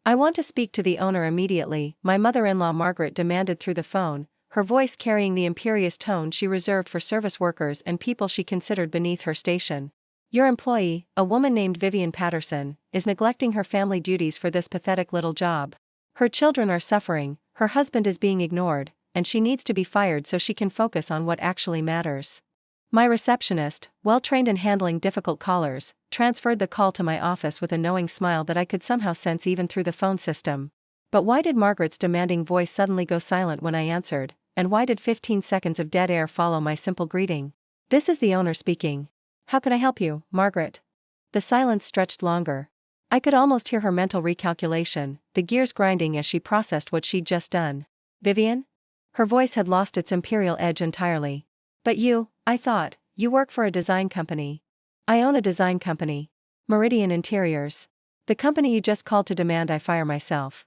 "I want to speak to the owner immediately," my mother-in-law Margaret demanded through the phone, her voice carrying the imperious tone she reserved for service workers and people she considered beneath her station. "Your employee, a woman named Vivian Patterson, is neglecting her family duties for this pathetic little job. Her children are suffering, her husband is being ignored, and she needs to be fired so she can focus on what actually matters." My receptionist, well-trained in handling difficult callers, transferred the call to my office with a knowing smile that I could somehow sense even through the phone system. But why did Margaret's demanding voice suddenly go silent when I answered, and why did 15 seconds of dead air follow my simple greeting? "This is the owner speaking. How can I help you, Margaret?" The silence stretched longer. I could almost hear her mental recalculation, the gears grinding as she processed what she'd just done. "Vivian?" Her voice had lost its imperial edge entirely. "But you, I thought, you work for a design company." "I own a design company. Meridian Interiors. The company you just called to demand I fire myself."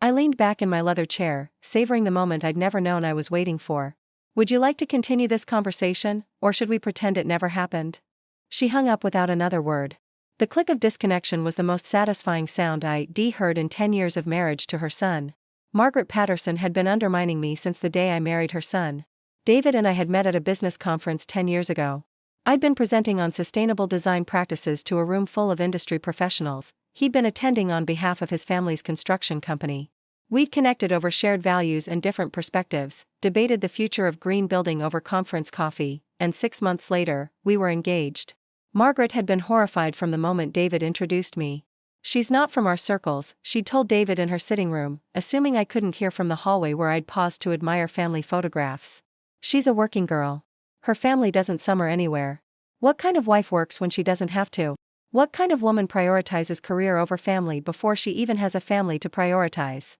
I leaned back in my leather chair, savoring the moment I'd never known I was waiting for. "Would you like to continue this conversation, or should we pretend it never happened?" She hung up without another word. The click of disconnection was the most satisfying sound I'd heard in 10 years of marriage to her son. Margaret Patterson had been undermining me since the day I married her son. David and I had met at a business conference 10 years ago. I'd been presenting on sustainable design practices to a room full of industry professionals. He'd been attending on behalf of his family's construction company. We'd connected over shared values and different perspectives, debated the future of green building over conference coffee, and 6 months later, we were engaged. Margaret had been horrified from the moment David introduced me. "She's not from our circles," she'd told David in her sitting room, assuming I couldn't hear from the hallway where I'd paused to admire family photographs. "She's a working girl. Her family doesn't summer anywhere. What kind of wife works when she doesn't have to? What kind of woman prioritizes career over family before she even has a family to prioritize?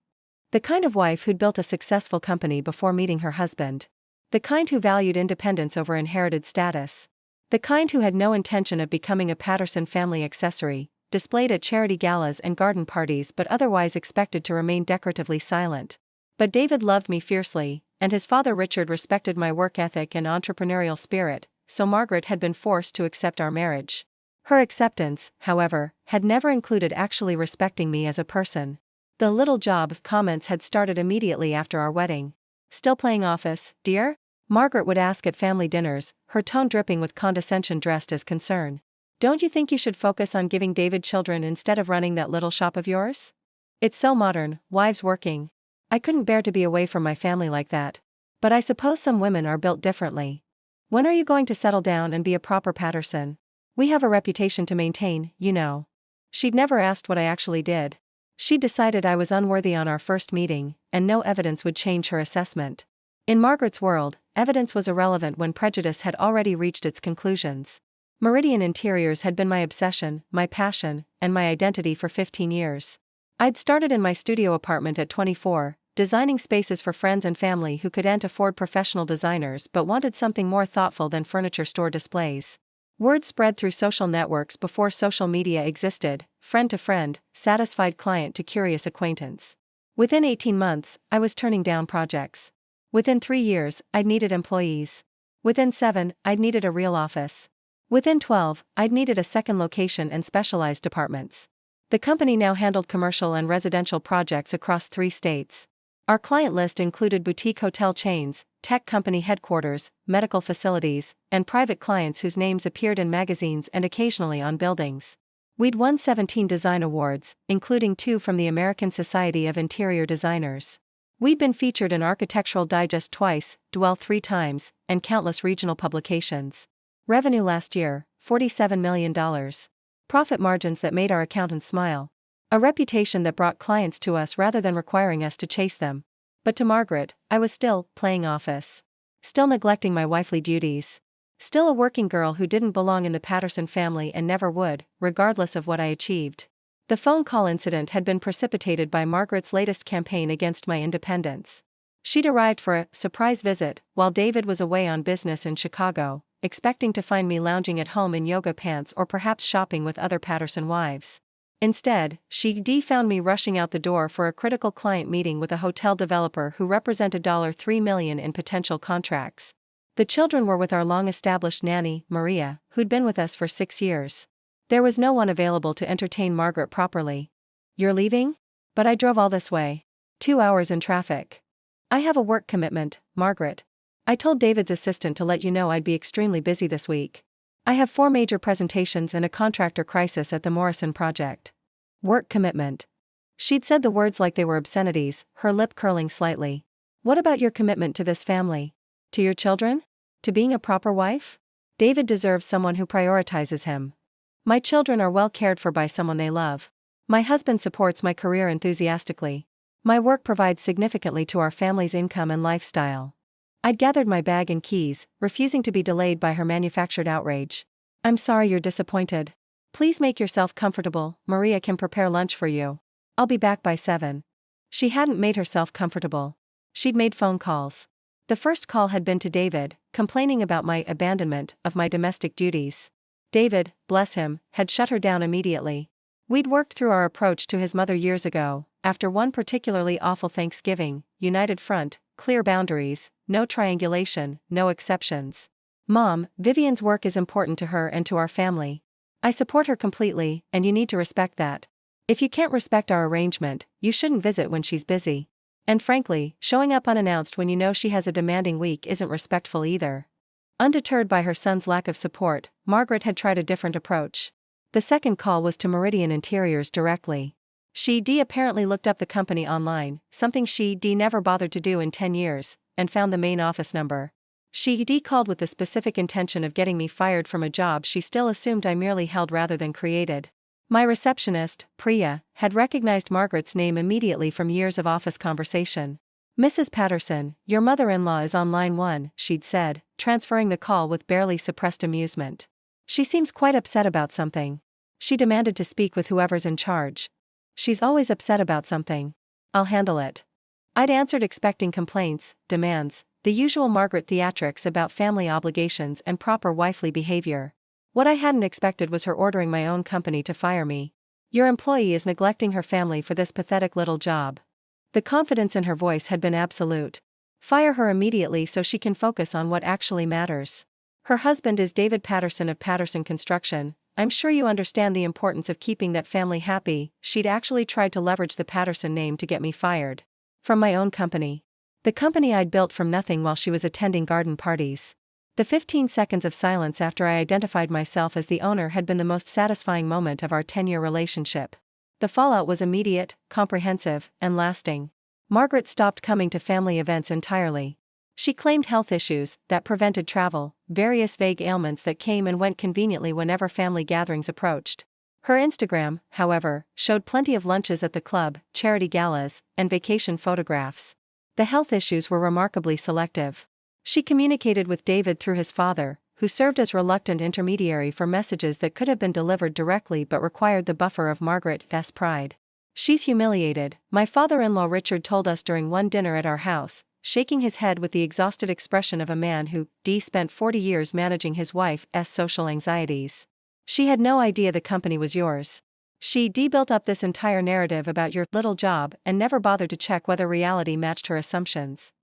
The kind of wife who'd built a successful company before meeting her husband. The kind who valued independence over inherited status. The kind who had no intention of becoming a Patterson family accessory, displayed at charity galas and garden parties but otherwise expected to remain decoratively silent. But David loved me fiercely, and his father Richard respected my work ethic and entrepreneurial spirit, so Margaret had been forced to accept our marriage. Her acceptance, however, had never included actually respecting me as a person. The little job of comments had started immediately after our wedding. "Still playing office, dear?" Margaret would ask at family dinners, her tone dripping with condescension dressed as concern. "Don't you think you should focus on giving David children instead of running that little shop of yours? It's so modern, wives working." I couldn't bear to be away from my family like that. But I suppose some women are built differently. "When are you going to settle down and be a proper Patterson? We have a reputation to maintain, you know." She'd never asked what I actually did. She'd decided I was unworthy on our first meeting, and no evidence would change her assessment. In Margaret's world, evidence was irrelevant when prejudice had already reached its conclusions. Meridian Interiors had been my obsession, my passion, and my identity for 15 years. I'd started in my studio apartment at 24, designing spaces for friends and family who couldn't afford professional designers but wanted something more thoughtful than furniture store displays. Word spread through social networks before social media existed, friend to friend, satisfied client to curious acquaintance. Within 18 months, I was turning down projects. Within 3 years, I'd needed employees. Within 7, I'd needed a real office. Within 12, I'd needed a second location and specialized departments. The company now handled commercial and residential projects across 3 states. Our client list included boutique hotel chains, tech company headquarters, medical facilities, and private clients whose names appeared in magazines and occasionally on buildings. We'd won 17 design awards, including 2 from the American Society of Interior Designers. We'd been featured in Architectural Digest twice, Dwell 3 times, and countless regional publications. Revenue last year, $47 million. Profit margins that made our accountants smile. A reputation that brought clients to us rather than requiring us to chase them. But to Margaret, I was still playing office. Still neglecting my wifely duties. Still a working girl who didn't belong in the Patterson family and never would, regardless of what I achieved. The phone call incident had been precipitated by Margaret's latest campaign against my independence. She'd arrived for a surprise visit while David was away on business in Chicago, expecting to find me lounging at home in yoga pants or perhaps shopping with other Patterson wives. Instead, she found me rushing out the door for a critical client meeting with a hotel developer who represented $3 million in potential contracts. The children were with our long-established nanny, Maria, who'd been with us for 6 years. There was no one available to entertain Margaret properly. "You're leaving?" But I drove all this way. 2 hours in traffic. I have a work commitment, Margaret. I told David's assistant to let you know I'd be extremely busy this week. I have 4 major presentations and a contractor crisis at the Morrison project. Work commitment. She'd said the words like they were obscenities, her lip curling slightly. What about your commitment to this family? To your children? To being a proper wife? David deserves someone who prioritizes him. My children are well cared for by someone they love. My husband supports my career enthusiastically. My work provides significantly to our family's income and lifestyle. I'd gathered my bag and keys, refusing to be delayed by her manufactured outrage. I'm sorry you're disappointed. Please make yourself comfortable, Maria can prepare lunch for you. I'll be back by 7. She hadn't made herself comfortable. She'd made phone calls. The first call had been to David, complaining about my abandonment of my domestic duties. David, bless him, had shut her down immediately. We'd worked through our approach to his mother years ago, after one particularly awful Thanksgiving, united front, clear boundaries, no triangulation, no exceptions. Mom, Vivian's work is important to her and to our family. I support her completely, and you need to respect that. If you can't respect our arrangement, you shouldn't visit when she's busy. And frankly, showing up unannounced when you know she has a demanding week isn't respectful either. Undeterred by her son's lack of support, Margaret had tried a different approach. The second call was to Meridian Interiors directly. She apparently looked up the company online, something she never bothered to do in 10 years, and found the main office number. She called with the specific intention of getting me fired from a job she still assumed I merely held rather than created. My receptionist, Priya, had recognized Margaret's name immediately from years of office conversation. Mrs. Patterson, your mother-in-law is on line 1, she'd said, transferring the call with barely suppressed amusement. She seems quite upset about something. She demanded to speak with whoever's in charge. She's always upset about something. I'll handle it. I'd answered expecting complaints, demands, the usual Margaret theatrics about family obligations and proper wifely behavior. What I hadn't expected was her ordering my own company to fire me. Your employee is neglecting her family for this pathetic little job. The confidence in her voice had been absolute. Fire her immediately so she can focus on what actually matters. Her husband is David Patterson of Patterson Construction. I'm sure you understand the importance of keeping that family happy. She'd actually tried to leverage the Patterson name to get me fired. From my own company. The company I'd built from nothing while she was attending garden parties. The 15 seconds of silence after I identified myself as the owner had been the most satisfying moment of our 10-year relationship. The fallout was immediate, comprehensive, and lasting. Margaret stopped coming to family events entirely. She claimed health issues that prevented travel, various vague ailments that came and went conveniently whenever family gatherings approached. Her Instagram, however, showed plenty of lunches at the club, charity galas, and vacation photographs. The health issues were remarkably selective. She communicated with David through his father, who served as reluctant intermediary for messages that could have been delivered directly but required the buffer of Margaret's pride. She's humiliated, my father-in-law Richard told us during one dinner at our house, shaking his head with the exhausted expression of a man who spent 40 years managing his wife's social anxieties. She had no idea the company was yours. She built up this entire narrative about your little job and never bothered to check whether reality matched her assumptions.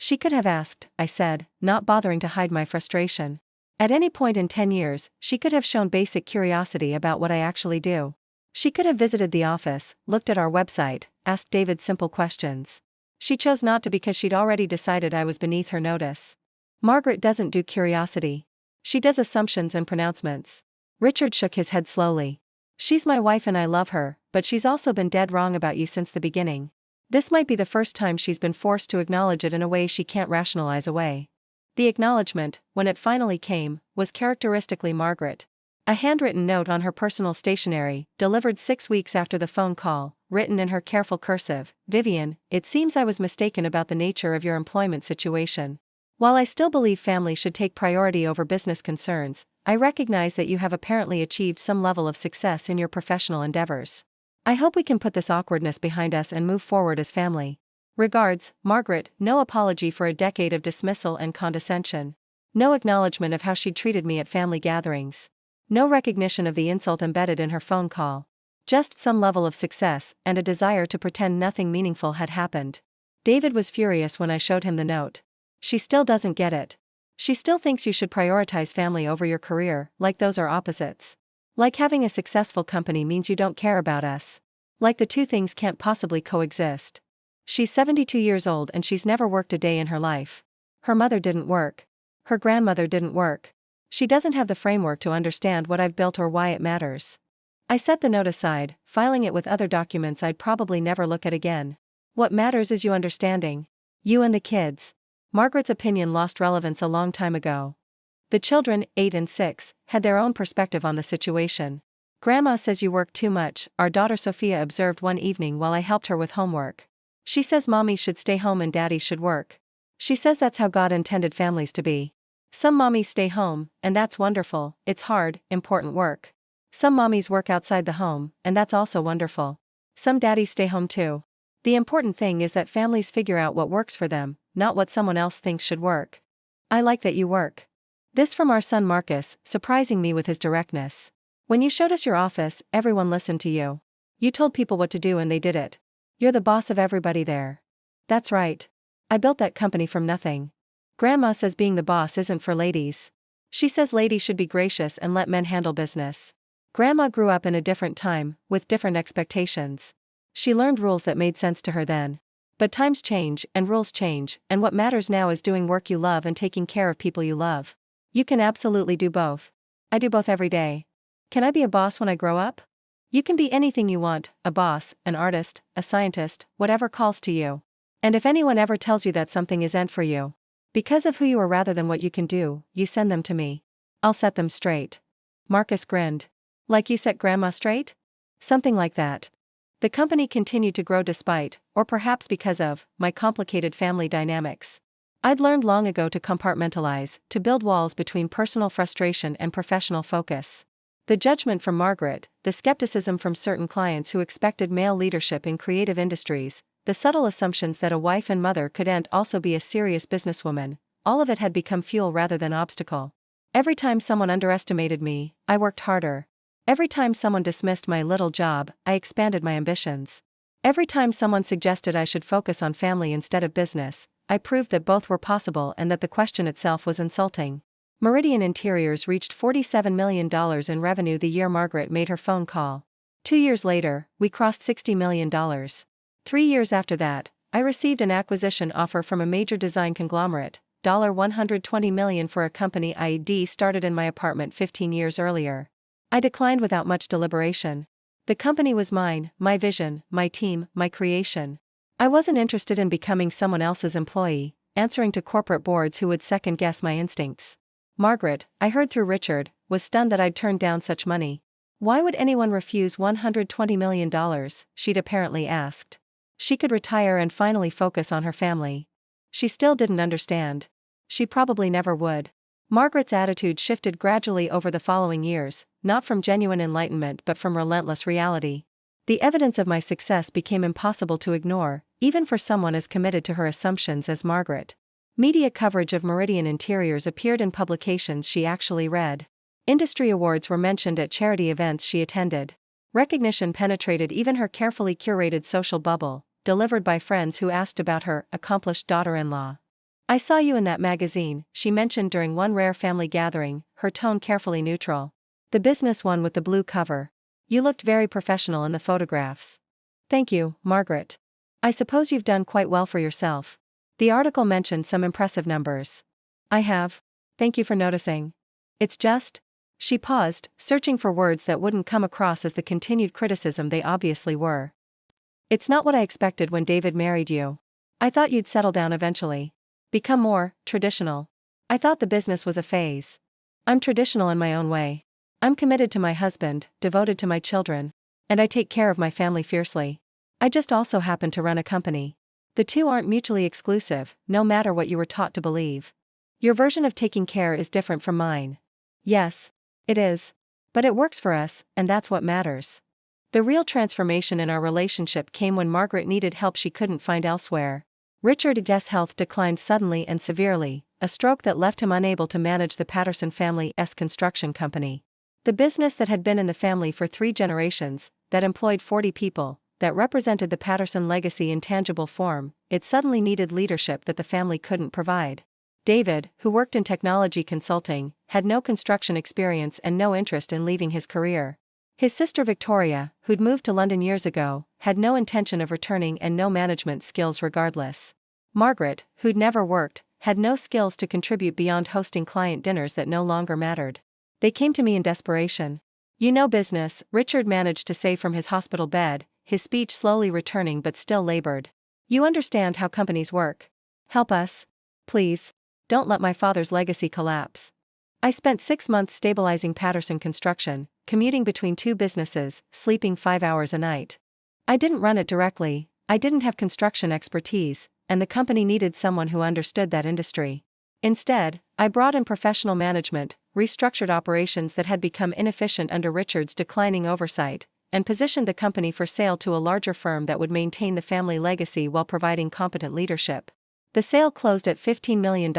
She could have asked, I said, not bothering to hide my frustration. At any point in 10 years, she could have shown basic curiosity about what I actually do. She could have visited the office, looked at our website, asked David simple questions. She chose not to because she'd already decided I was beneath her notice. Margaret doesn't do curiosity. She does assumptions and pronouncements. Richard shook his head slowly. She's my wife and I love her, but she's also been dead wrong about you since the beginning. This might be the first time she's been forced to acknowledge it in a way she can't rationalize away. The acknowledgement, when it finally came, was characteristically Margaret. A handwritten note on her personal stationery, delivered 6 weeks after the phone call, written in her careful cursive, Vivian, it seems I was mistaken about the nature of your employment situation. While I still believe family should take priority over business concerns, I recognize that you have apparently achieved some level of success in your professional endeavors. I hope we can put this awkwardness behind us and move forward as family. Regards, Margaret. No apology for a decade of dismissal and condescension. No acknowledgement of how she'd treated me at family gatherings. No recognition of the insult embedded in her phone call. Just some level of success and a desire to pretend nothing meaningful had happened. David was furious when I showed him the note. She still doesn't get it. She still thinks you should prioritize family over your career, like those are opposites. Like having a successful company means you don't care about us. Like the two things can't possibly coexist. She's 72 years old and she's never worked a day in her life. Her mother didn't work. Her grandmother didn't work. She doesn't have the framework to understand what I've built or why it matters. I set the note aside, filing it with other documents I'd probably never look at again. What matters is you understanding. You and the kids. Margaret's opinion lost relevance a long time ago. The children, 8 and 6, had their own perspective on the situation. Grandma says you work too much, our daughter Sophia observed one evening while I helped her with homework. She says mommy should stay home and daddy should work. She says that's how God intended families to be. Some mommies stay home, and that's wonderful, it's hard, important work. Some mommies work outside the home, and that's also wonderful. Some daddies stay home too. The important thing is that families figure out what works for them, not what someone else thinks should work. I like that you work. This from our son Marcus, surprising me with his directness. When you showed us your office, everyone listened to you. You told people what to do and they did it. You're the boss of everybody there. That's right. I built that company from nothing. Grandma says being the boss isn't for ladies. She says ladies should be gracious and let men handle business. Grandma grew up in a different time, with different expectations. She learned rules that made sense to her then. But times change, and rules change, and what matters now is doing work you love and taking care of people you love. You can absolutely do both. I do both every day. Can I be a boss when I grow up? You can be anything you want, a boss, an artist, a scientist, whatever calls to you. And if anyone ever tells you that something isn't for you, because of who you are rather than what you can do, you send them to me. I'll set them straight. Marcus grinned. Like you set Grandma straight? Something like that. The company continued to grow despite, or perhaps because of, my complicated family dynamics. I'd learned long ago to compartmentalize, to build walls between personal frustration and professional focus. The judgment from Margaret, the skepticism from certain clients who expected male leadership in creative industries, the subtle assumptions that a wife and mother couldn't also be a serious businesswoman, all of it had become fuel rather than obstacle. Every time someone underestimated me, I worked harder. Every time someone dismissed my little job, I expanded my ambitions. Every time someone suggested I should focus on family instead of business, I proved that both were possible and that the question itself was insulting. Meridian Interiors reached $47 million in revenue the year Margaret made her phone call. 2 years later, we crossed $60 million. 3 years after that, I received an acquisition offer from a major design conglomerate, $120 million for a company I'd started in my apartment 15 years earlier. I declined without much deliberation. The company was mine, my vision, my team, my creation. I wasn't interested in becoming someone else's employee, answering to corporate boards who would second-guess my instincts. Margaret, I heard through Richard, was stunned that I'd turned down such money. Why would anyone refuse $120 million, she'd apparently asked. She could retire and finally focus on her family. She still didn't understand. She probably never would. Margaret's attitude shifted gradually over the following years, not from genuine enlightenment but from relentless reality. The evidence of my success became impossible to ignore, even for someone as committed to her assumptions as Margaret. Media coverage of Meridian Interiors appeared in publications she actually read. Industry awards were mentioned at charity events she attended. Recognition penetrated even her carefully curated social bubble, delivered by friends who asked about her accomplished daughter-in-law. I saw you in that magazine, she mentioned during one rare family gathering, her tone carefully neutral. The business one with the blue cover. You looked very professional in the photographs. Thank you, Margaret. I suppose you've done quite well for yourself. The article mentioned some impressive numbers. I have. Thank you for noticing. It's just. She paused, searching for words that wouldn't come across as the continued criticism they obviously were. It's not what I expected when David married you. I thought you'd settle down eventually. Become more traditional. I thought the business was a phase. I'm traditional in my own way. I'm committed to my husband, devoted to my children. And I take care of my family fiercely. I just also happen to run a company. The two aren't mutually exclusive, no matter what you were taught to believe. Your version of taking care is different from mine. Yes, it is. But it works for us, and that's what matters. The real transformation in our relationship came when Margaret needed help she couldn't find elsewhere. Richard's health declined suddenly and severely, a stroke that left him unable to manage the Patterson family's construction company. The business that had been in the family for 3 generations, that employed 40 people, that represented the Patterson legacy in tangible form, it suddenly needed leadership that the family couldn't provide. David, who worked in technology consulting, had no construction experience and no interest in leaving his career. His sister Victoria, who'd moved to London years ago, had no intention of returning and no management skills regardless. Margaret, who'd never worked, had no skills to contribute beyond hosting client dinners that no longer mattered. They came to me in desperation. "You know business," Richard managed to say from his hospital bed, his speech slowly returning but still labored. "You understand how companies work. Help us. Please. Don't let my father's legacy collapse." I spent 6 months stabilizing Patterson Construction, commuting between 2 businesses, sleeping 5 hours a night. I didn't run it directly, I didn't have construction expertise, and the company needed someone who understood that industry. Instead, I brought in professional management, restructured operations that had become inefficient under Richard's declining oversight, and positioned the company for sale to a larger firm that would maintain the family legacy while providing competent leadership. The sale closed at $15 million,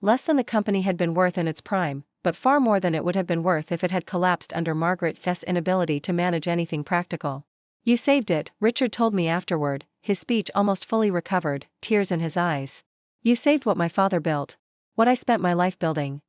less than the company had been worth in its prime, but far more than it would have been worth if it had collapsed under Margaret's inability to manage anything practical. "You saved it," Richard told me afterward, his speech almost fully recovered, tears in his eyes. "You saved what my father built. What I spent my life building.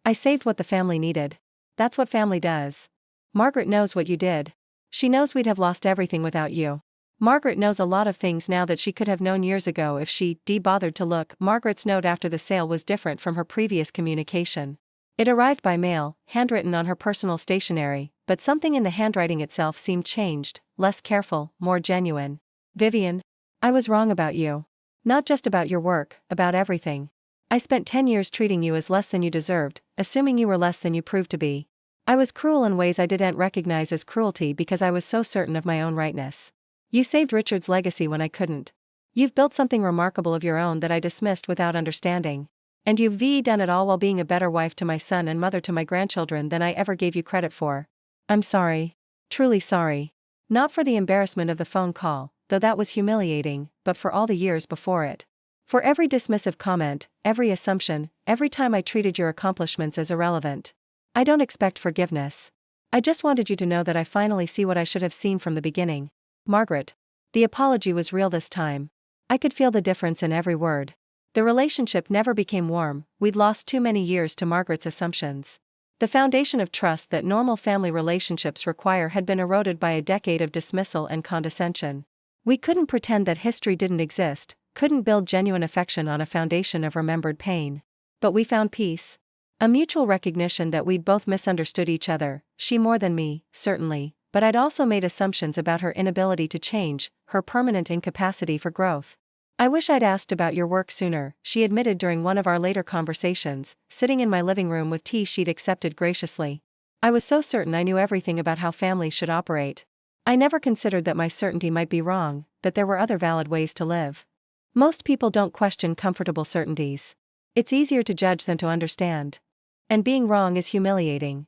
I saved what the family needed. That's what family does. Margaret knows what you did. She knows we'd have lost everything without you. Margaret knows a lot of things now that she could have known years ago if she bothered to look." Margaret's note after the sale was different from her previous communication. It arrived by mail, handwritten on her personal stationery, but something in the handwriting itself seemed changed, less careful, more genuine. "Vivian, I was wrong about you. Not just about your work, about everything. I spent 10 years treating you as less than you deserved, assuming you were less than you proved to be. I was cruel in ways I didn't recognize as cruelty because I was so certain of my own rightness. You saved Richard's legacy when I couldn't. You've built something remarkable of your own that I dismissed without understanding. And you've done it all while being a better wife to my son and mother to my grandchildren than I ever gave you credit for. I'm sorry. Truly sorry. Not for the embarrassment of the phone call, though that was humiliating, but for all the years before it. For every dismissive comment, every assumption, every time I treated your accomplishments as irrelevant. I don't expect forgiveness. I just wanted you to know that I finally see what I should have seen from the beginning. Margaret." The apology was real this time. I could feel the difference in every word. The relationship never became warm, we'd lost too many years to Margaret's assumptions. The foundation of trust that normal family relationships require had been eroded by a decade of dismissal and condescension. We couldn't pretend that history didn't exist, couldn't build genuine affection on a foundation of remembered pain. But we found peace. A mutual recognition that we'd both misunderstood each other, she more than me, certainly, but I'd also made assumptions about her inability to change, her permanent incapacity for growth. "I wish I'd asked about your work sooner," she admitted during one of our later conversations, sitting in my living room with tea she'd accepted graciously. "I was so certain I knew everything about how families should operate. I never considered that my certainty might be wrong, that there were other valid ways to live. Most people don't question comfortable certainties. It's easier to judge than to understand. And being wrong is humiliating."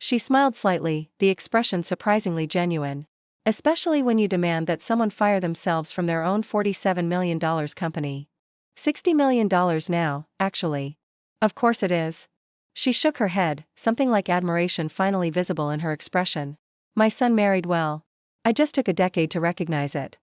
She smiled slightly, the expression surprisingly genuine. "Especially when you demand that someone fire themselves from their own $47 million company. $60 million now, actually. Of course it is." She shook her head, something like admiration finally visible in her expression. "My son married well. I just took a decade to recognize it.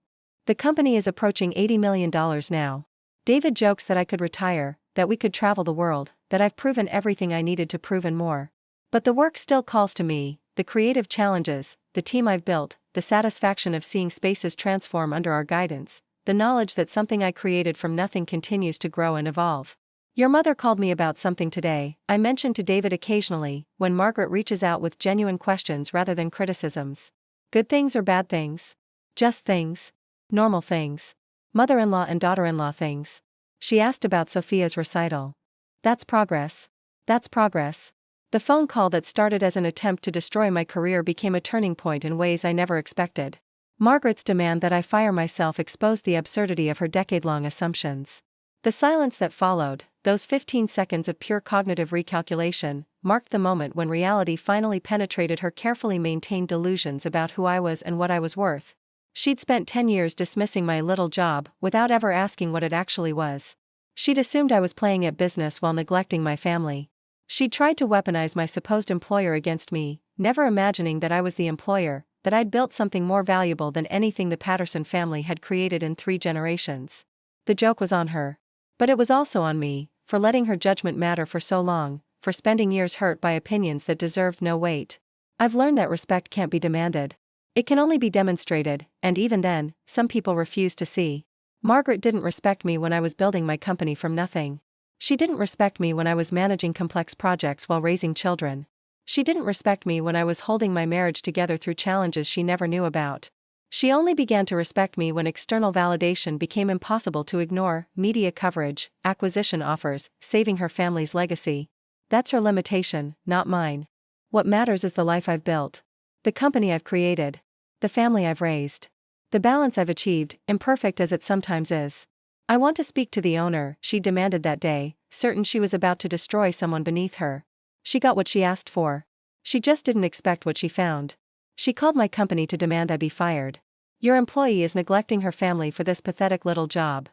The company is approaching $80 million now. David jokes that I could retire, that we could travel the world, that I've proven everything I needed to prove and more. But the work still calls to me, the creative challenges, the team I've built, the satisfaction of seeing spaces transform under our guidance, the knowledge that something I created from nothing continues to grow and evolve. Your mother called me about something today," I mentioned to David occasionally, when Margaret reaches out with genuine questions rather than criticisms. "Good things or bad things? Just things? Normal things? Mother-in-law and daughter-in-law things?" She asked about Sophia's recital. "That's progress. That's progress." The phone call that started as an attempt to destroy my career became a turning point in ways I never expected. Margaret's demand that I fire myself exposed the absurdity of her decade-long assumptions. The silence that followed, those 15 seconds of pure cognitive recalculation, marked the moment when reality finally penetrated her carefully maintained delusions about who I was and what I was worth. She'd spent 10 years dismissing my little job, without ever asking what it actually was. She'd assumed I was playing at business while neglecting my family. She'd tried to weaponize my supposed employer against me, never imagining that I was the employer, that I'd built something more valuable than anything the Patterson family had created in 3 generations. The joke was on her. But it was also on me, for letting her judgment matter for so long, for spending years hurt by opinions that deserved no weight. I've learned that respect can't be demanded. It can only be demonstrated, and even then, some people refuse to see. Margaret didn't respect me when I was building my company from nothing. She didn't respect me when I was managing complex projects while raising children. She didn't respect me when I was holding my marriage together through challenges she never knew about. She only began to respect me when external validation became impossible to ignore: media coverage, acquisition offers, saving her family's legacy. That's her limitation, not mine. What matters is the life I've built, the company I've created, the family I've raised, the balance I've achieved, imperfect as it sometimes is. I want to speak to the owner, she demanded that day, certain she was about to destroy someone beneath her. She got what she asked for. She just didn't expect what she found. She called my company to demand I be fired. Your employee is neglecting her family for this pathetic little job.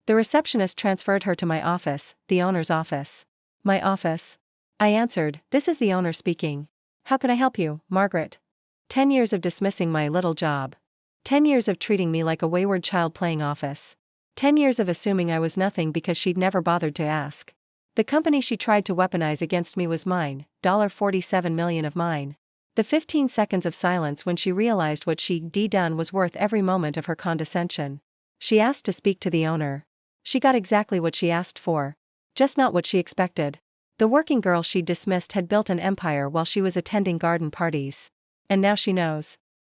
The receptionist transferred her to my office, the owner's office. My office? I answered, this is the owner speaking. How can I help you, Margaret? 10 years of dismissing my little job. 10 years of treating me like a wayward child playing office. 10 years of assuming I was nothing because she'd never bothered to ask. The company she tried to weaponize against me was mine, $47 million of mine. The 15 seconds of silence when she realized what she'd done was worth every moment of her condescension. She asked to speak to the owner. She got exactly what she asked for. Just not what she expected. The working girl she'd dismissed had built an empire while she was attending garden parties. And now she knows.